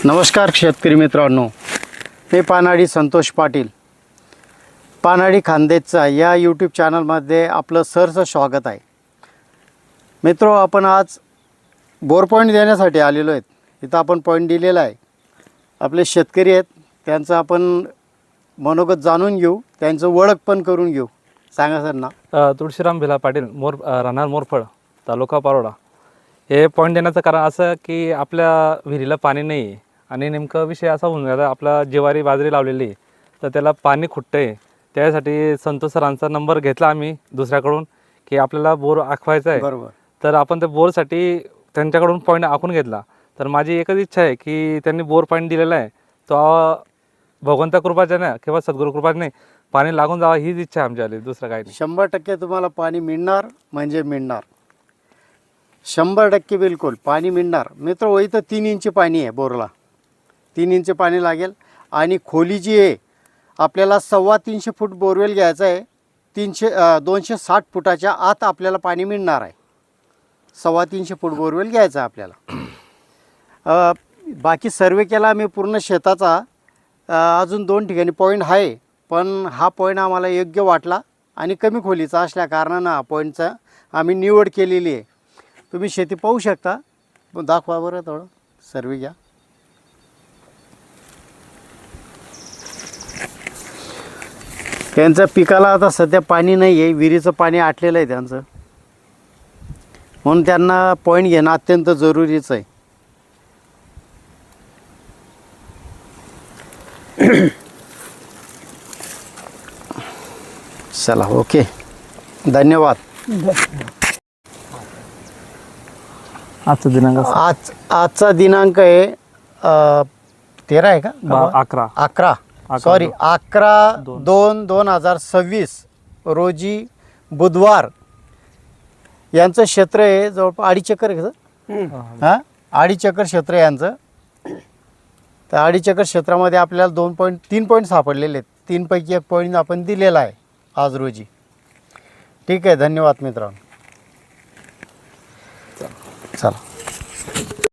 नमस्कार शेतकरी मित्रांनो, मी पानाडी संतोष पाटील, पानाडी खानदेशचा या यूट्यूब चॅनलमध्ये आपलं सहर्ष स्वागत आहे. मित्रो, आपण आज बोर पॉईंट देण्यासाठी आलेलो आहेत. इथं आपण पॉईंट दिलेला आहे. आपले शेतकरी आहेत, त्यांचं आपण मनोगत जाणून घेऊ, त्यांचं ओळख पण करून घेऊ. सांगा सर ना. तुळशीराम भिला पाटील, राहणार मोरफळ, तालुका पारोडा. हे पॉईंट देण्याचं कारण असं की आपल्या विहिरीला पाणी नाही आहे आणि नेमकं विषय असा होऊन गेला, आपला ज्वारी बाजरी लावलेली तर त्याला पाणी खुटतं आहे. त्यासाठी संतोष सरांचा नंबर घेतला आम्ही दुसऱ्याकडून की आपल्याला बोर आखवायचा आहे. बरोबर. तर आपण त्या बोरसाठी त्यांच्याकडून पॉईंट आखून घेतला. तर माझी एकच इच्छा आहे की त्यांनी बोर पॉईंट दिलेला आहे तो भगवंता कृपाच्या नाही किंवा सद्गुरू कृपाच्या नाही, पाणी लागून जावं हीच इच्छा आहे आमची. दुसरं काही नाही. 100% तुम्हाला पाणी मिळणार म्हणजे मिळणार. 100% बिलकुल पाणी मिळणार. मित्र, इथं 3 इंच पाणी आहे बोरला. 3 इंच पाणी लागेल. आणि खोली जी आहे, आपल्याला 350 फूट बोरवेल घ्यायचं आहे. 260 फुटाच्या आत आपल्याला पाणी मिळणार आहे. 350 फूट बोरवेल घ्यायचं आहे आपल्याला. बाकी सर्वे केला आम्ही पूर्ण शेताचा. अजून 2 ठिकाणी पॉईंट आहे, पण हा पॉईंट आम्हाला योग्य वाटला आणि कमी खोलीचा असल्या कारणानं हा पॉईंटचा आम्ही निवड केलेली आहे. तुम्ही शेती पाहू शकता. दाखवा बरं, थोडं सर्वे घ्या. त्यांच्या पिकाला आता सध्या पाणी नाही आहे, विहिरीचं पाणी आटलेलं आहे त्यांचं, म्हणून त्यांना पॉईंट घेणं अत्यंत जरुरीचं आहे. चला, ओके, धन्यवाद. आजचा दिनांक आजचा दिनांक आहे 13 आहे का? 11/2/2026 रोजी बुधवार. यांचं क्षेत्र आहे जवळपास 2.5 एकर आहे का? हां, 2.5 एकर क्षेत्र आहे यांचं. तर 2.5 एकर क्षेत्रामध्ये आपल्याला 3 पॉईंट सापडलेले आहेत. 3 पैकी 1 पॉईंट आपण दिलेला आहे आज रोजी. ठीक आहे, धन्यवाद मित्रांनो. चला.